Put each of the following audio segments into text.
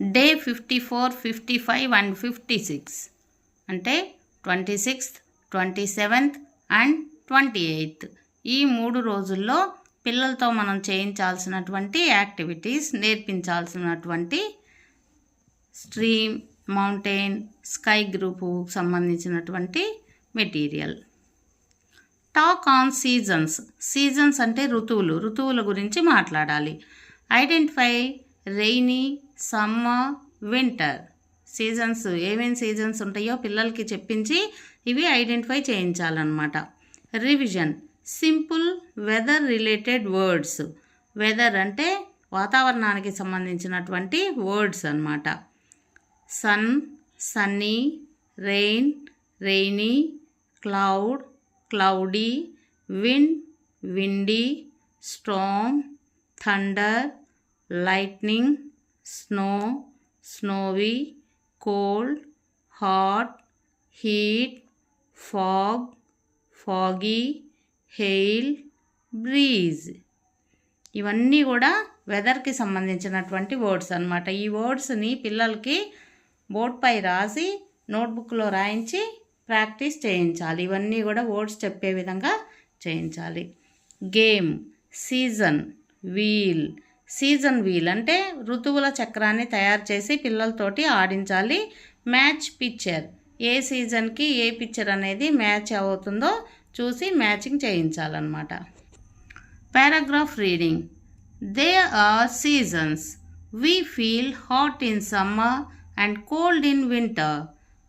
Day 54, 55 and 56 అంటే 26th, 27th and 28th ఈ 3 రోజుల్లో పిల్లలతో మనం చేయించాల్సినటువంటి యాక్టివిటీస్, నేర్పించాల్సినటువంటి స్ట్రీమ్, మౌంటైన్, స్కై గ్రూపు సంబంధించినటువంటి material. Talk on seasons. Seasons అంటే ఋతువుల గురించి మాట్లాడాలి. Identify rainy, summer, winter. Seasons ఏమేమి సీజన్స్ ఉంటాయో పిల్లలకి చెప్పించి ఇవి ఐడెంటిఫై చేయించాలన్నమాట. Revision. Simple weather related words. Weather అంటే వాతావరణానికి సంబంధించినటువంటి వర్డ్స్ అన్నమాట. Sun, sunny, rain, rainy, cloud, cloudy, wind, windy, storm, thunder, lightning, snow, snowy, cold, hot, heat, fog, foggy, hail, breeze. ఇవన్నీ కూడా వెదర్కి సంబంధించినటువంటి వర్డ్స్ అన్నమాట. ఈ వర్డ్స్ని పిల్లలకి బోర్డ్పై రాసి నోట్బుక్లో రాయించి ప్రాక్టీస్ చేయించాలి. ఇవన్నీ కూడా వర్డ్స్ చెప్పే విధంగా చేయించాలి. Game. Season wheel. Season wheel అంటే ఋతువుల చక్రాన్ని తయారు చేసి పిల్లలతోటి ఆడించాలి. Match picture. ఏ సీజన్కి ఏ పిక్చర్ అనేది మ్యాచ్ అవుతుందో చూసి మ్యాచింగ్ చేయించాలన్నమాట. Paragraph reading. They are seasons. We feel hot in summer and cold in winter.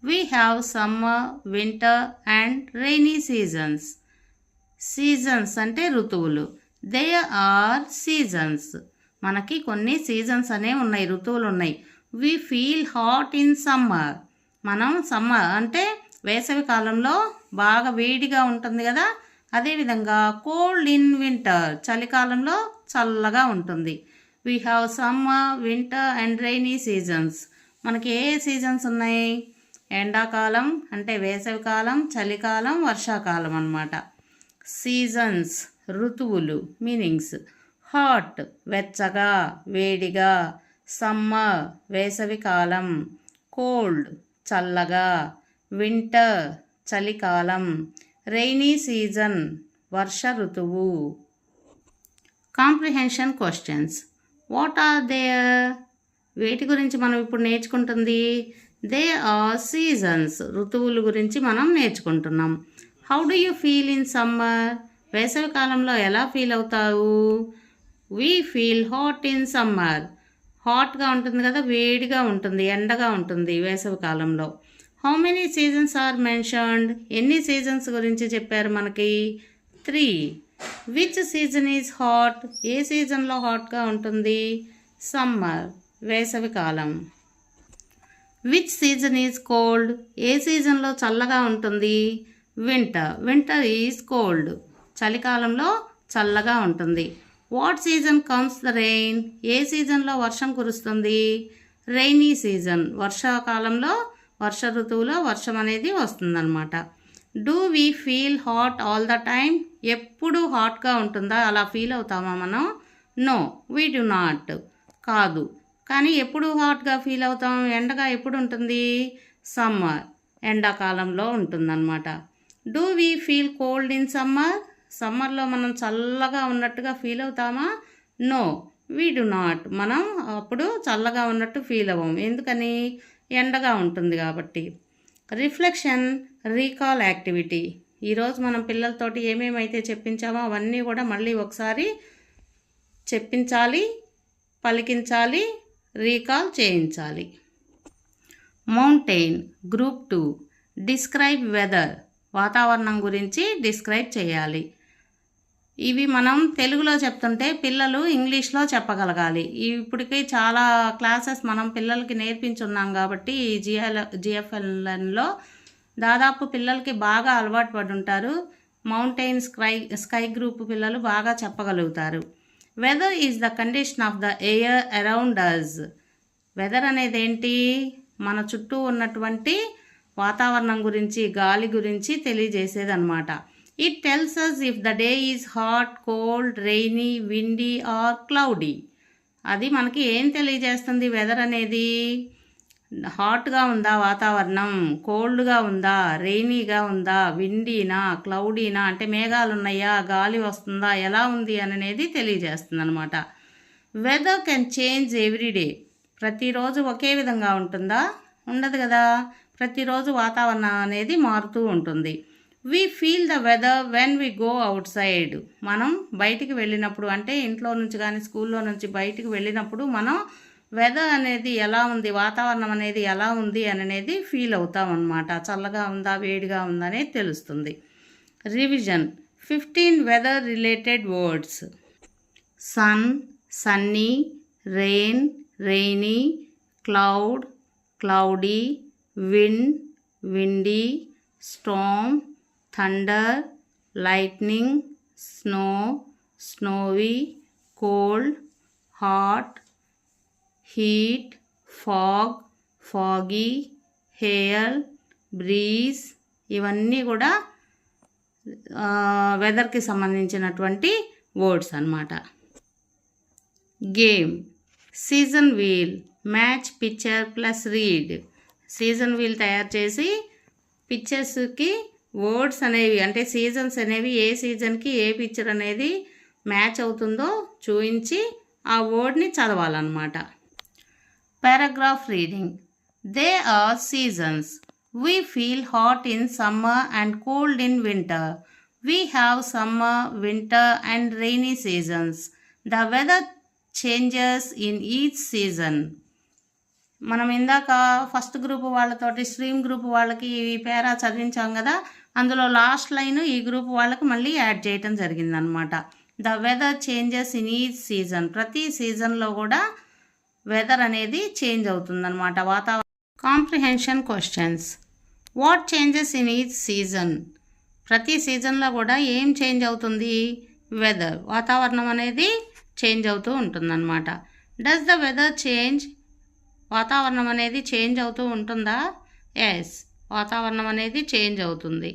We have summer, winter and rainy seasons. Seasons అంటే ఋతువులు. They are seasons. మనకి కొన్ని సీజన్స్ అనేవి ఉన్నాయి, ఋతువులు ఉన్నాయి. We feel hot in summer. మనం summer అంటే వేసవి కాలంలో బాగా వేడిగా ఉంటుంది కదా. అదేవిధంగా కోల్డ్ ఇన్ వింటర్, చలికాలంలో చల్లగా ఉంటుంది. We have summer, winter and rainy seasons. మనకి ఏ సీజన్స్ ఉన్నాయి? ఎండాకాలం అంటే వేసవికాలం, చలికాలం, వర్షాకాలం అన్నమాట. సీజన్స్ ఋతువులు. మీనింగ్స్. హాట్ వెచ్చగా, వేడిగా. సమ్మర్ వేసవికాలం. కోల్డ్ చల్లగా. వింటర్ చలికాలం. రైనీ సీజన్ వర్ష ఋతువు. Comprehension questions. What are there? వేటి గురించి మనం ఇప్పుడు నేర్చుకుంటుంది? They are seasons. ఋతువుల గురించి మనం నేర్చుకుంటున్నాం. How do you feel in summer? వేసవికాలంలో ఎలా ఫీల్ అవుతావు? We feel hot in summer. హాట్గా ఉంటుంది కదా, వేడిగా ఉంటుంది, ఎండగా ఉంటుంది వేసవికాలంలో. How many seasons are mentioned? ఎన్ని సీజన్స్ గురించి చెప్పారు మనకి? 3. Which season is hot? ఏ సీజన్లో హాట్గా ఉంటుంది? సమ్మర్ వేసవికాలం. Which season is cold? ఏ సీజన్లో చల్లగా ఉంటుంది? వింటర్. Winter is cold. చలికాలంలో చల్లగా ఉంటుంది. What season comes the rain? ఏ సీజన్లో వర్షం కురుస్తుంది? Rainy season. వర్షాకాలంలో, వర్ష ఋతువులో వర్షం అనేది వస్తుందన్నమాట. Do we feel hot all the time? ఎప్పుడు హాట్గా ఉంటుందా? అలా ఫీల్ అవుతామా మనం? No, we do not. కాదు. కానీ ఎప్పుడు హాట్గా ఫీల్ అవుతాం? ఎండగా ఎప్పుడు ఉంటుంది? సమ్మర్ ఎండాకాలంలో ఉంటుందన్నమాట. Do we feel cold in summer? సమ్మర్లో మనం చల్లగా ఉన్నట్టుగా ఫీల్ అవుతామా? No, we do not. మనం అప్పుడు చల్లగా ఉన్నట్టు ఫీల్ అవ్వం. ఎందుకని? ఎండగా ఉంటుంది కాబట్టి. Reflection, recall activity. ఈరోజు మనం పిల్లలతోటి ఏమేమైతే చెప్పించామో అవన్నీ కూడా మళ్ళీ ఒకసారి చెప్పించాలి, పలికించాలి, రీకాల్ చేయించాలి. Mountain group 2. Describe weather. వాతావరణం గురించి డిస్క్రైబ్ చేయాలి. ఇవి మనం తెలుగులో చెప్తుంటే పిల్లలు ఇంగ్లీష్లో చెప్పగలగాలి. ఇప్పటికీ చాలా క్లాసెస్ మనం పిల్లలకి నేర్పించున్నాం కాబట్టి ఈ జిఎఫ్ఎల్ఎన్లో దాదాపు పిల్లలకి బాగా అలవాటు పడి ఉంటారు. మౌంటైన్, స్కై గ్రూప్ పిల్లలు బాగా చెప్పగలుగుతారు. Weather is the condition of the air around us. Weather అనేది ఏంటి? మన చుట్టూ ఉన్నటువంటి వాతావరణం గురించి, గాలి గురించి తెలియజేసేదన్నమాట. It tells us if the day is hot, cold, rainy, windy or cloudy. అది మనకి ఏం తెలియజేస్తుంది? వెదర్ అనేది హాట్గా ఉందా వాతావరణం, కోల్డ్గా ఉందా, రెయినీగా ఉందా, విండీనా, క్లౌడీనా, అంటే మేఘాలు ఉన్నాయా, గాలి వస్తుందా, ఎలా ఉంది అనేది తెలియజేస్తుంది అనమాట. Weather can change everyday. ప్రతిరోజు ఒకే విధంగా ఉంటుందా? ఉండదు కదా. ప్రతిరోజు వాతావరణం అనేది మారుతూ ఉంటుంది. We feel the weather when we go outside. మనం బయటికి వెళ్ళినప్పుడు, అంటే ఇంట్లో నుంచి కానీ స్కూల్లో నుంచి బయటికి వెళ్ళినప్పుడు మనం వెదర్ అనేది ఎలా ఉంది, వాతావరణం అనేది ఎలా ఉంది అనేది ఫీల్ అవుతాం అన్నమాట. చల్లగా ఉందా, వేడిగా ఉందా అనేది తెలుస్తుంది. Revision 15 weather related words. Sun, sunny, rain, rainy, cloud, cloudy, wind, windy, storm, thunder, lightning, snow, snowy, cold, hot, heat, fog, foggy, hail, breeze. ఇవన్నీ కూడా వెదర్కి సంబంధించినటువంటి వర్డ్స్ అన్నమాట. Game. Season wheel, match picture plus read. Season wheel తయారు చేసి పిక్చర్స్కి words అనేవి, అంటే seasons అనేవి ఏ సీజన్కి ఏ పిక్చర్ అనేది మ్యాచ్ అవుతుందో చూపించి ఆ వర్డ్ని చదవాలన్నమాట. Paragraph reading. They are seasons. We feel hot in summer and cold in winter. We have summer, winter and rainy seasons. The weather changes in each season. మనం ఇందాక ఫస్ట్ గ్రూప్ వాళ్ళతోటి stream group వాళ్ళకి ఈ పేరా చదివించాం కదా, అందులో last line ఈ group వాళ్ళకి మళ్ళీ యాడ్ చేయటం జరిగిందనమాట. The weather changes in each season. ప్రతి సీజన్లో కూడా వెదర్ అనేది చేంజ్ అవుతుందన్నమాట. వాతావరణం. Comprehension questions. What changes in each season. ప్రతి సీజన్లో కూడా ఏం చేంజ్ అవుతుంది? వెదర్, వాతావరణం అనేది చేంజ్ అవుతూ ఉంటుందన్నమాట. Does the weather change. వాతావరణం అనేది చేంజ్ అవుతూ ఉంటుందా? ఎస్, వాతావరణం అనేది చేంజ్ అవుతుంది.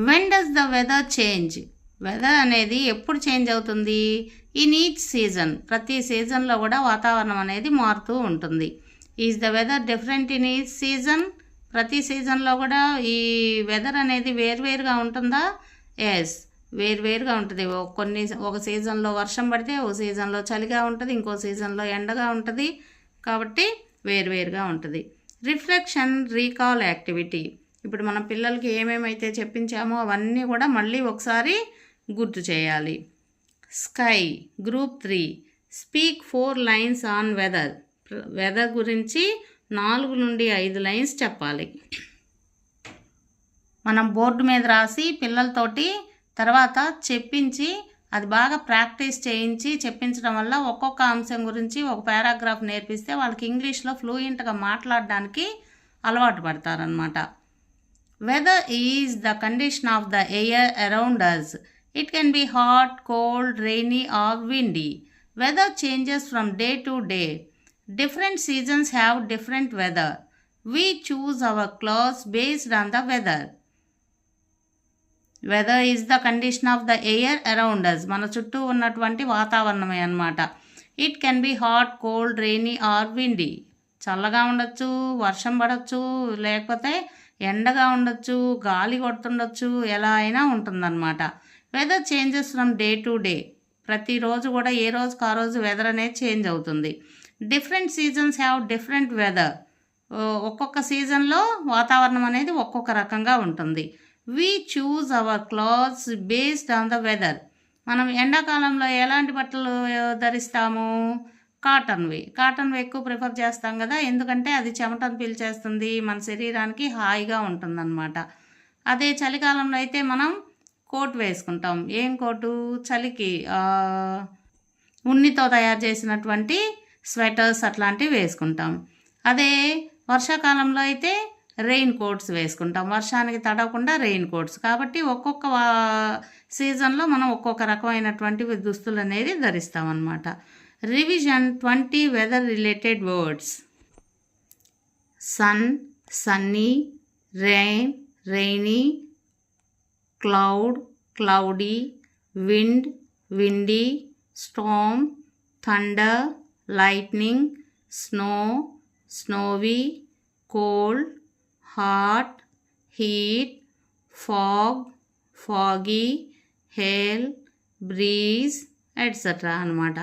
When does the weather change. Weather అనేది ఎప్పుడు చేంజ్ అవుతుంది? In each season. ప్రతి సీజన్లో కూడా వాతావరణం అనేది మారుతూ ఉంటుంది. Is the weather different in each season. ప్రతి సీజన్లో కూడా ఈ వెదర్ అనేది వేరువేరుగా ఉంటుందా? ఎస్, వేరువేరుగా ఉంటుంది. ఒక సీజన్లో వర్షం పడితే ఒక సీజన్లో చలిగా ఉంటుంది, ఇంకో సీజన్లో ఎండగా ఉంటుంది. కాబట్టి వేరువేరుగా ఉంటుంది. Reflection, recall activity. ఇప్పుడు మనం పిల్లలకి ఏమేమైతే చెప్పించామో అవన్నీ కూడా మళ్ళీ ఒకసారి గుర్తు చేయాలి. Sky, group 3. Speak 4 lines on weather. Weather గురించి 4 నుండి 5 లైన్స్ చెప్పాలి. మనం బోర్డు మీద రాసి పిల్లలతోటి తర్వాత చెప్పించి అది బాగా ప్రాక్టీస్ చేయించి చెప్పించడం వల్ల ఒక్కొక్క అంశం గురించి ఒక పారాగ్రాఫ్ నేర్పిస్తే వాళ్ళకి ఇంగ్లీష్లో ఫ్లూయెంట్గా మాట్లాడడానికి అలవాటు పడతారనమాట. Weather is the condition of the air around us. It can be hot, cold, rainy or windy. Weather changes from day to day. Different seasons have different weather. We choose our clothes based on the weather. Weather is the condition of the air around us. మన చుట్టూ ఉన్నటువంటి వాతావరణమే అన్నమాట. It can be hot, cold, rainy or windy. చల్లగా ఉండొచ్చు, వర్షం పడవచ్చు, లేకపోతే ఎండగా ఉండొచ్చు, గాలి కొడుతుండొచ్చు, ఎలా అయినా ఉంటుందన్నమాట. Weather changes from day to day. ప్రతిరోజు కూడా ఏ రోజుకి ఆ రోజు వెదర్ అనేది చేంజ్ అవుతుంది. Different seasons have different weather. ఒక్కొక్క సీజన్లో వాతావరణం అనేది ఒక్కొక్క రకంగా ఉంటుంది. We choose our clothes based on the weather. మనం ఎండాకాలంలో ఎలాంటి బట్టలు ధరిస్తాము? కాటన్వి ఎక్కువ ప్రిఫర్ చేస్తాం కదా, ఎందుకంటే అది చెమటను పీల్చేస్తుంది, మన శరీరానికి హాయిగా ఉంటుందన్నమాట. అదే చలికాలంలో అయితే మనం కోట్ వేసుకుంటాం. ఏం కోటు? చలికి ఉన్నితో తయారు చేసినటువంటి స్వెటర్స్ అట్లాంటివి వేసుకుంటాం. అదే వర్షాకాలంలో అయితే రెయిన్ కోట్స్ వేసుకుంటాం, వర్షానికి తడవకుండా రెయిన్ కోట్స్. కాబట్టి ఒక్కొక్క సీజన్లో మనం ఒక్కొక్క రకమైనటువంటి దుస్తులు అనేది ధరిస్తామన్నమాట. Revision 20 weather related words. Sun, sunny, rain, rainy, cloud, cloudy, wind, windy, storm, thunder, lightning, snow, snowy, cold, hot, heat, fog, foggy, hail, breeze, etcetera అనమాట.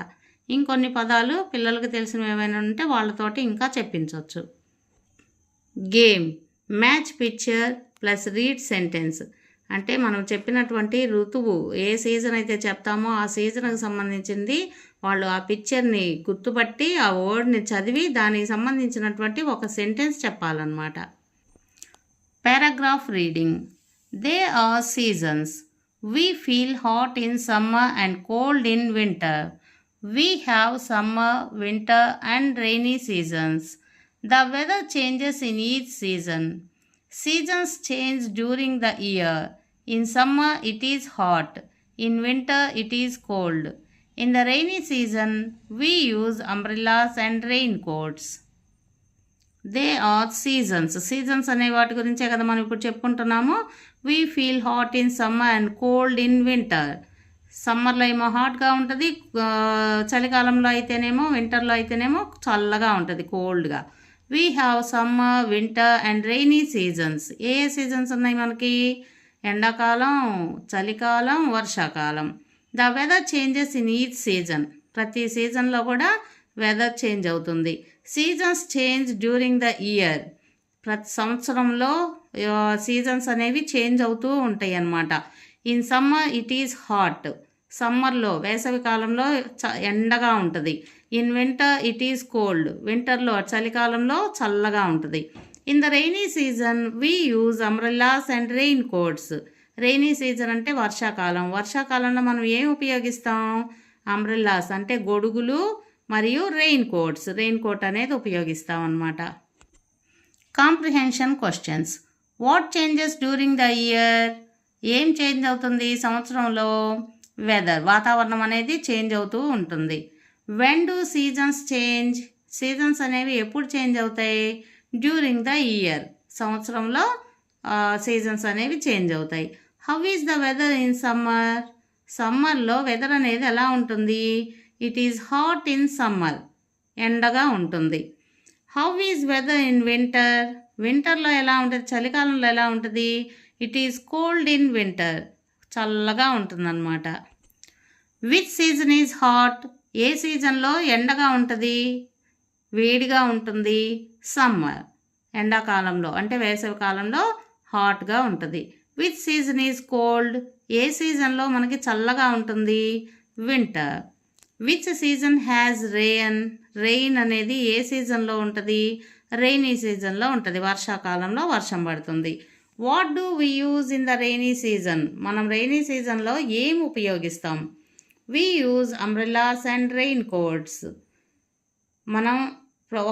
ఇంకొన్ని పదాలు పిల్లలకు తెలిసినవి ఏమైనా ఉంటే వాళ్ళతోటి ఇంకా చెప్పించవచ్చు. Game, match picture plus read sentence. అంటే మనం చెప్పినటువంటి ఋతువు ఏ సీజన్ అయితే చెప్తామో ఆ సీజన్కి సంబంధించింది వాళ్ళు ఆ పిక్చర్ని గుర్తుపట్టి ఆ వర్డ్ని చదివి దానికి సంబంధించినటువంటి ఒక సెంటెన్స్ చెప్పాలన్నమాట. Paragraph reading. They are seasons. We feel hot in summer and cold in winter. We have summer, winter and rainy seasons. The weather changes in each season. Seasons change during the year. In summer it is hot. In winter it is cold. In the rainy season we use umbrellas and raincoats. They are seasons. Seasons అనే వాటి గురించే కదా మనం ఇప్పుడు చెప్పుకుంటున్నాము. We feel hot in summer and cold in winter. సమ్మర్లో ఏమో హాట్గా ఉంటుంది, చలికాలంలో అయితేనేమో వింటర్లో అయితేనేమో చల్లగా ఉంటుంది, కోల్డ్గా. We have summer, winter and rainy seasons. ఏ సీజన్స్ ఉన్నాయి మనకి? ఎండాకాలం, చలికాలం, వర్షాకాలం. The weather changes in each season. ప్రతి సీజన్లో కూడా వెదర్ చేంజ్ అవుతుంది. Seasons change during the year. ప్రతి సంవత్సరంలో సీజన్స్ అనేవి చేంజ్ అవుతూ ఉంటాయి అన్నమాట. In summer it is hot. సమ్మర్లో వేసవి కాలంలో ఎండగా ఉంటుంది. In winter it is cold. వింటర్లో చలికాలంలో చల్లగా ఉంటుంది. In the rainy season we use umbrellas and rain coats. Rainy season అంటే వర్షాకాలం. వర్షాకాలంలో మనం ఏం ఉపయోగిస్తాం? అంబ్రెల్లాస్ అంటే గొడుగులు మరియు రెయిన్ కోట్స్. రెయిన్ కోట్ అనేది ఉపయోగిస్తాం అన్నమాట. Comprehension questions. What changes during the year? ఏం చేంజ్ అవుతుంది సంవత్సరంలో? వెదర్, వాతావరణం అనేది చేంజ్ అవుతూ ఉంటుంది. When do seasons change? Seasons అనేవి ఎప్పుడు చేంజ్ అవుతాయి? During the year. సంవత్సరంలో సీజన్స్ అనేవి చేంజ్ అవుతాయి. How is the weather in summer? సమ్మర్లో వెదర్ అనేది ఎలా ఉంటుంది? It is hot in summer. ఎండగా ఉంటుంది. How is weather in winter? వింటర్లో ఎలా ఉంటుంది? చలికాలంలో ఎలా ఉంటుంది? It is cold in winter. చల్లగా ఉంటుందన్నమాట. Which season is hot? ఏ సీజన్లో ఎండగా ఉంటుంది, వేడిగా ఉంటుంది? సమ్మర్, ఎండాకాలంలో అంటే వేసవి కాలంలో హాట్గా ఉంటుంది. Which season is cold? ఏ సీజన్లో మనకి చల్లగా ఉంటుంది? Winter. Which season has rain? Rain అనేది ఏ సీజన్లో ఉంటుంది? రెయినీ సీజన్లో ఉంటుంది. వర్షాకాలంలో వర్షం పడుతుంది. What do we use in the rainy season? మనం రెయినీ సీజన్లో ఏం ఉపయోగిస్తాం? We use umbrellas and rain coats. మనం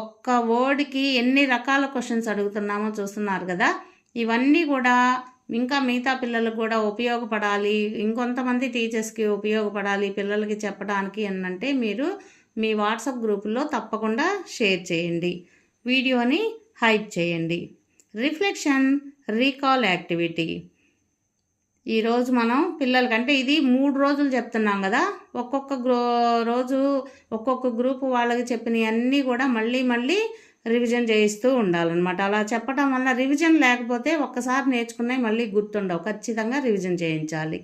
ఒక్క వర్డ్కి ఎన్ని రకాల క్వశ్చన్స్ అడుగుతున్నామో చూస్తున్నారు కదా. ఇవన్నీ కూడా ఇంకా మిగతా పిల్లలకు కూడా ఉపయోగపడాలి, ఇంకొంతమంది టీచర్స్కి ఉపయోగపడాలి పిల్లలకి చెప్పడానికి అంటే మీరు మీ వాట్సాప్ గ్రూపుల్లో తప్పకుండా షేర్ చేయండి, వీడియోని హైప్ చేయండి. Reflection, recall activity. ఈరోజు మనం పిల్లలకంటే ఇది 3 రోజులు చెప్తున్నాం కదా. ఒక్కొక్క రోజు ఒక్కొక్క గ్రూపు వాళ్ళకి చెప్పినవన్నీ కూడా మళ్ళీ రివిజన్ చేయిస్తూ ఉండాలన్నమాట. అలా చెప్పడం వల్ల రివిజన్ లేకపోతే ఒక్కసారి నేర్చుకున్నాయి మళ్ళీ గుర్తుండవు. ఖచ్చితంగా రివిజన్ చేయించాలి.